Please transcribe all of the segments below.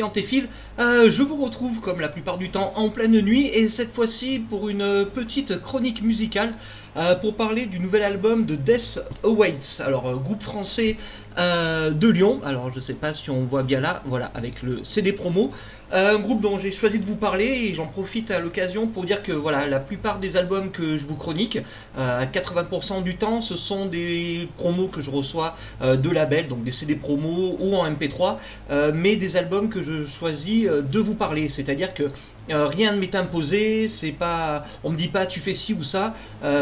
ici Antéphile. Je vous retrouve comme la plupart du temps en pleine nuit et cette fois-ci pour une petite chronique musicale pour parler du nouvel album de Death Awaits. Alors groupe français de Lyon, alors je sais pas si on voit bien là, voilà, avec le CD promo. Un groupe dont j'ai choisi de vous parler et j'en profite à l'occasion pour dire que voilà, la plupart des albums que je vous chronique, à 80% du temps, ce sont des promos que je reçois de labels, donc des CD promos ou en MP3, mais des albums que je choisis de vous parler, c'est-à-dire que rien ne m'est imposé, c'est pas, on me dit pas tu fais ci ou ça,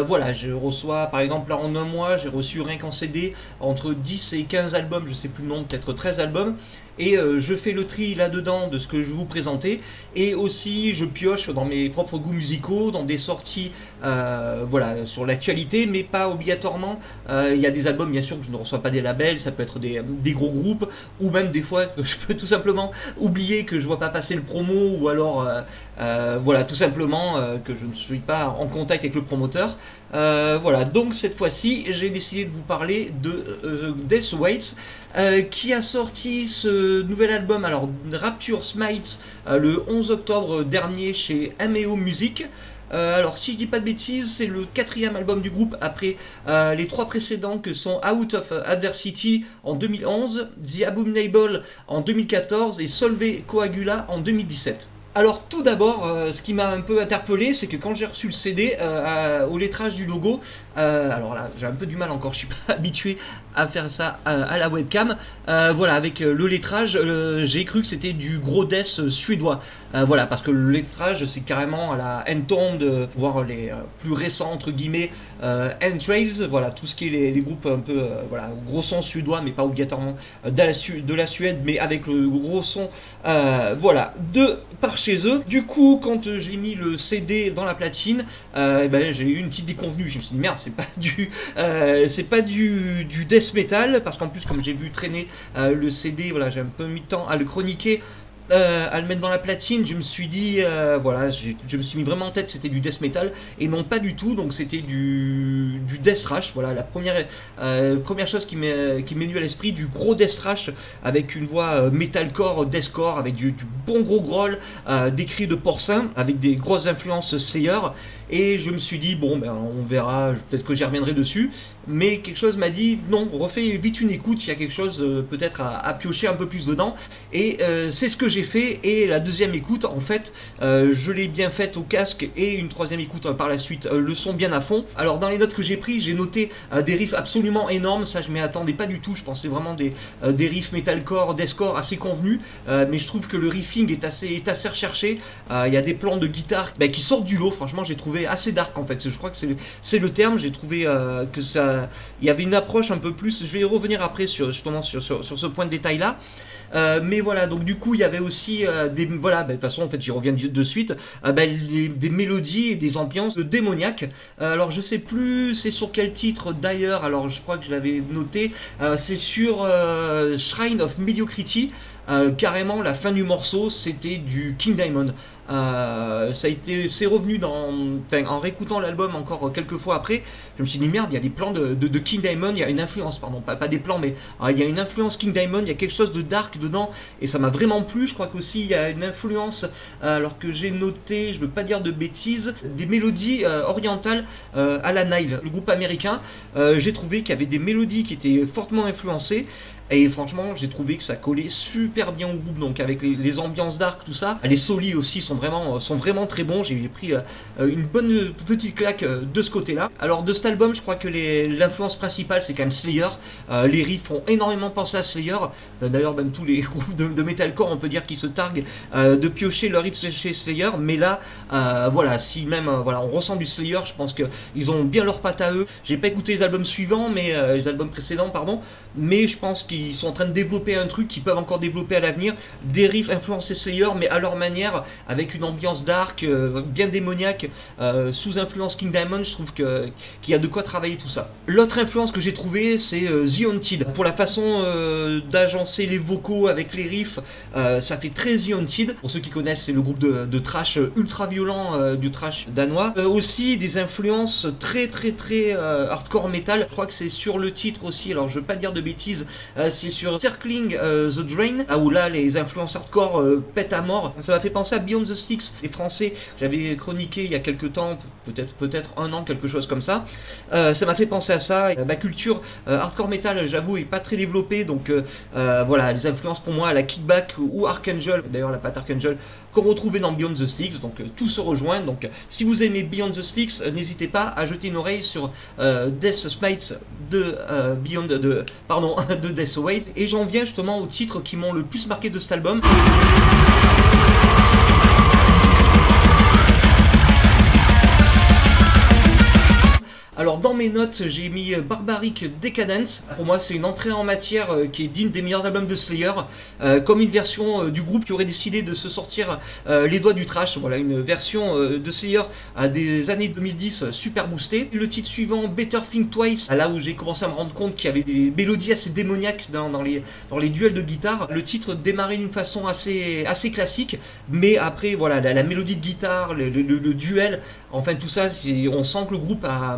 voilà, je reçois par exemple là en un mois, j'ai reçu rien qu'en CD entre 10 et 15 albums, je sais plus le nombre, peut-être 13 albums, et je fais le tri là-dedans de ce que je vais vous présenter, et aussi je pioche dans mes propres goûts musicaux, dans des sorties voilà, sur l'actualité, mais pas obligatoirement. Il y a des albums bien sûr que je ne reçois pas des labels, ça peut être des gros groupes, ou même des fois que je peux tout simplement oublier que je vois pas passer le promo, ou alors voilà, tout simplement que je ne suis pas en contact avec le promoteur. Voilà, donc cette fois-ci j'ai décidé de vous parler de Death Awaits, qui a sorti ce nouvel album, alors Rapture Smites, le 11 octobre dernier chez Ameo Music. Alors si je dis pas de bêtises, c'est le 4e album du groupe après les 3 précédents que sont Out of Adversity en 2011, The Abominable en 2014 et Solve Coagula en 2017. Alors tout d'abord, ce qui m'a un peu interpellé, c'est que quand j'ai reçu le CD, au lettrage du logo, alors là j'ai un peu du mal encore, je suis pas habitué à faire ça à la webcam, voilà, avec le lettrage, j'ai cru que c'était du gros death suédois, voilà, parce que le lettrage c'est carrément à la Entombed, voire les plus récents entre guillemets, Entrails, voilà, tout ce qui est les groupes un peu, voilà, gros son suédois, mais pas obligatoirement de la Suède, mais avec le gros son, voilà, de par chez eux. Du coup, quand j'ai mis le CD dans la platine, ben, j'ai eu une petite déconvenue. Je me suis dit merde, c'est pas du death metal, parce qu'en plus comme j'ai vu traîner le CD, voilà, j'ai un peu mis de temps à le chroniquer, à le mettre dans la platine, je me suis dit, voilà, je me suis mis vraiment en tête c'était du death metal, et non pas du tout, donc c'était du death thrash, voilà, la première chose qui m'est venue à l'esprit, du gros death thrash, avec une voix metalcore, deathcore, avec du bon gros growl, des cris de porcin, avec des grosses influences Slayer, et je me suis dit, bon, ben on verra, peut-être que j'y reviendrai dessus, mais quelque chose m'a dit, non, refais vite une écoute, s'il y a quelque chose peut-être à piocher un peu plus dedans, et c'est ce que j'ai fait. Et la deuxième écoute, en fait, je l'ai bien faite au casque, et une troisième écoute par la suite, le son bien à fond. Alors dans les notes que j'ai pris, j'ai noté des riffs absolument énormes, ça je m'y attendais pas du tout, je pensais vraiment des riffs metalcore, deathcore assez convenus, mais je trouve que le riffing est assez recherché, il y a des plans de guitare qui sortent du lot, franchement j'ai trouvé assez dark en fait, je crois que c'est le terme, j'ai trouvé que ça, il y avait une approche un peu plus, je vais y revenir après justement sur ce point de détail là. Mais voilà, donc du coup il y avait aussi voilà, de toute façon en fait j'y reviens de suite, des mélodies et des ambiances démoniaques. Alors je sais plus c'est sur quel titre d'ailleurs, alors je crois que je l'avais noté, c'est sur Shrine of Mediocrity. Carrément la fin du morceau c'était du King Diamond. C'est revenu en réécoutant l'album encore quelques fois après, je me suis dit merde, il y a des plans de King Diamond, il y a une influence, pardon, pas des plans, mais il y a une influence King Diamond, il y a quelque chose de dark dedans, et ça m'a vraiment plu. Je crois qu'aussi il y a une influence, alors que j'ai noté, je veux pas dire de bêtises, des mélodies orientales à la Nile, le groupe américain. J'ai trouvé qu'il y avait des mélodies qui étaient fortement influencées, et franchement j'ai trouvé que ça collait super bien au groupe, donc avec les ambiances dark, tout ça. Les solis aussi sont vraiment très bons, j'ai pris une bonne petite claque de ce côté là. Alors de cet album je crois que l'influence principale c'est quand même Slayer, les riffs font énormément penser à Slayer, d'ailleurs même tous les groupes de metalcore on peut dire qu'ils se targuent de piocher leurs riffs chez Slayer, mais là voilà, si même voilà, on ressent du Slayer, je pense qu'ils ont bien leur patte à eux. J'ai pas écouté les albums suivants, mais les albums précédents pardon, mais je pense qu'ils sont en train de développer un truc qu'ils peuvent encore développer à l'avenir, des riffs influencés Slayer mais à leur manière, avec une ambiance dark, bien démoniaque, sous influence King Diamond. Je trouve qu'il y a de quoi travailler tout ça. L'autre influence que j'ai trouvé c'est The Haunted, pour la façon d'agencer les vocaux avec les riffs, ça fait très The Haunted. Pour ceux qui connaissent, c'est le groupe de thrash ultra violent, du thrash danois. Aussi des influences très hardcore metal, je crois que c'est sur le titre aussi, alors je veux pas dire de bêtises, c'est sur Circling the Drain. où là les influences hardcore pètent à mort. Ça m'a fait penser à Beyond the Sticks, les Français, j'avais chroniqué il y a quelques temps, peut-être un an, quelque chose comme ça. Ça m'a fait penser à ça. Ma culture hardcore metal, j'avoue, est pas très développée, donc voilà, les influences pour moi à la Kickback ou Archangel, d'ailleurs la patte Archangel, qu'on retrouvait dans Beyond the Sticks, donc tout se rejoint. Donc si vous aimez Beyond the Sticks, n'hésitez pas à jeter une oreille sur Death Smites de de Death Awaits. Et j'en viens justement aux titres qui m'ont le plus marqué de cet album. Alors dans mes notes, j'ai mis Barbaric Decadence. Pour moi, c'est une entrée en matière qui est digne des meilleurs albums de Slayer, comme une version du groupe qui aurait décidé de se sortir les doigts du trash. Voilà, une version de Slayer à des années 2010 super boostée. Le titre suivant, Better Think Twice, là où j'ai commencé à me rendre compte qu'il y avait des mélodies assez démoniaques dans les duels de guitare. Le titre démarrait d'une façon assez classique, mais après voilà, la mélodie de guitare, le duel, enfin tout ça, on sent que le groupe a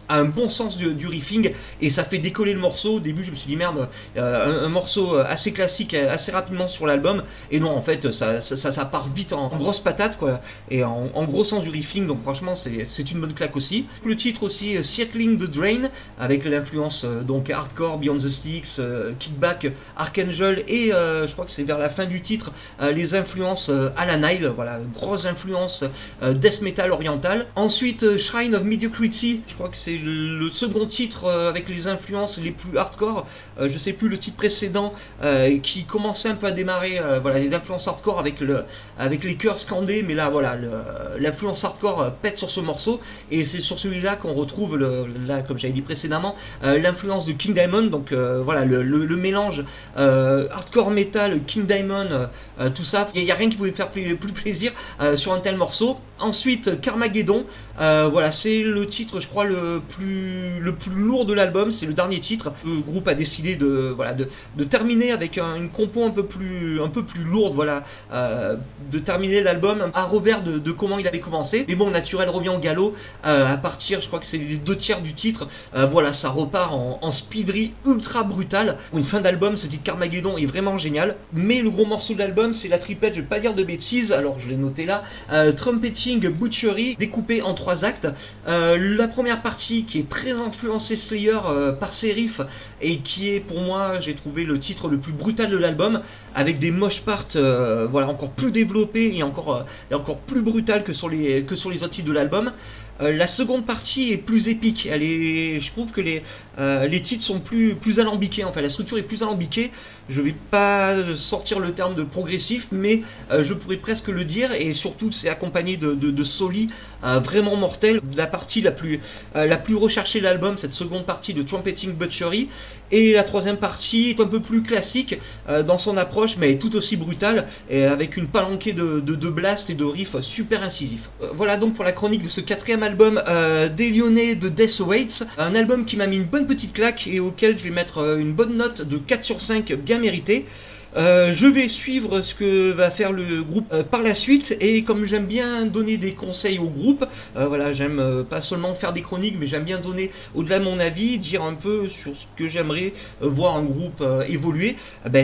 un bon sens du riffing et ça fait décoller le morceau. Au début je me suis dit merde, un morceau assez classique assez rapidement sur l'album, et non en fait ça part vite en grosse patate quoi, et en gros sens du riffing, donc franchement c'est une bonne claque aussi. Le titre aussi, Circling the Drain, avec l'influence donc hardcore, Beyond the Sticks, Kickback, Archangel, et je crois que c'est vers la fin du titre les influences Alan Nile, voilà, grosse influence death metal oriental. Ensuite Shrine of Mediocrity, je crois que c'est le second titre avec les influences les plus hardcore, je sais plus le titre précédent qui commençait un peu à démarrer, voilà, les influences hardcore avec les chœurs scandés, mais là voilà, l'influence hardcore pète sur ce morceau, et c'est sur celui-là qu'on retrouve là, comme j'avais dit précédemment, l'influence de King Diamond, donc voilà, le mélange hardcore metal, King Diamond, tout ça, il n'y a rien qui pouvait me faire plus plaisir sur un tel morceau. Ensuite Carmageddon, voilà, c'est le titre je crois le plus lourd de l'album, c'est le dernier titre. Le groupe a décidé de terminer avec une compo un peu plus lourde, voilà, de terminer l'album à revers de comment il avait commencé. Mais bon, Naturel revient au galop à partir, je crois que c'est les 2/3 du titre, voilà, ça repart en speedery ultra brutal. Pour une fin d'album, ce titre Carmageddon est vraiment génial. Mais le gros morceau de l'album, c'est la triplette, je vais pas dire de bêtises, alors je l'ai noté là, Trumpeting Butchery, découpé en 3 actes. La première partie qui est très influencée Slayer par ses riffs, et qui est pour moi, j'ai trouvé le titre le plus brutal de l'album, avec des mosh parts voilà, encore plus développés et encore plus brutal que sur les autres titres de l'album. La seconde partie est plus épique, je trouve que les titres sont plus alambiqués, enfin la structure est plus alambiquée. Je vais pas sortir le terme de progressif, mais je pourrais presque le dire, et surtout c'est accompagné de solis vraiment mortels. La partie la plus recherchée de l'album, cette seconde partie de Trumpeting Butchery, et la troisième partie est un peu plus classique dans son approche, mais tout aussi brutale, et avec une palanquée de blast et de riffs super incisifs. Voilà donc pour la chronique de ce 4e album des Lyonnais de Death Awaits, un album qui m'a mis une bonne petite claque et auquel je vais mettre une bonne note de 4 sur 5 bien méritée. Je vais suivre ce que va faire le groupe par la suite, et comme j'aime bien donner des conseils au groupe, voilà, j'aime pas seulement faire des chroniques, mais j'aime bien donner au-delà de mon avis, dire un peu sur ce que j'aimerais voir un groupe évoluer.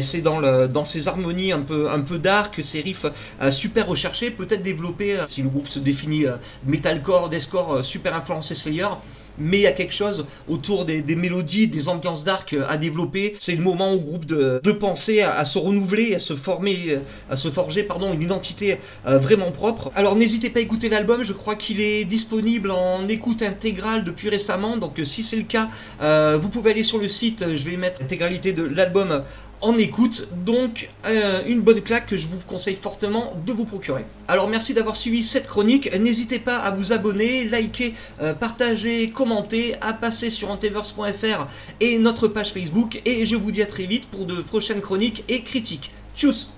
C'est dans ces harmonies un peu dark, ces riffs super recherchés, peut-être développer, si le groupe se définit metalcore, deathcore, super influencé Slayer, mais il y a quelque chose autour des mélodies, des ambiances dark à développer. C'est le moment au groupe de penser à se renouveler, à se forger une identité vraiment propre. Alors n'hésitez pas à écouter l'album, je crois qu'il est disponible en écoute intégrale depuis récemment, donc si c'est le cas, vous pouvez aller sur le site, je vais mettre l'intégralité de l'album en écoute, donc une bonne claque que je vous conseille fortement de vous procurer. Alors merci d'avoir suivi cette chronique, n'hésitez pas à vous abonner, liker, partager, commenter, à passer sur antiverse.fr et notre page Facebook, et je vous dis à très vite pour de prochaines chroniques et critiques. Tchuss!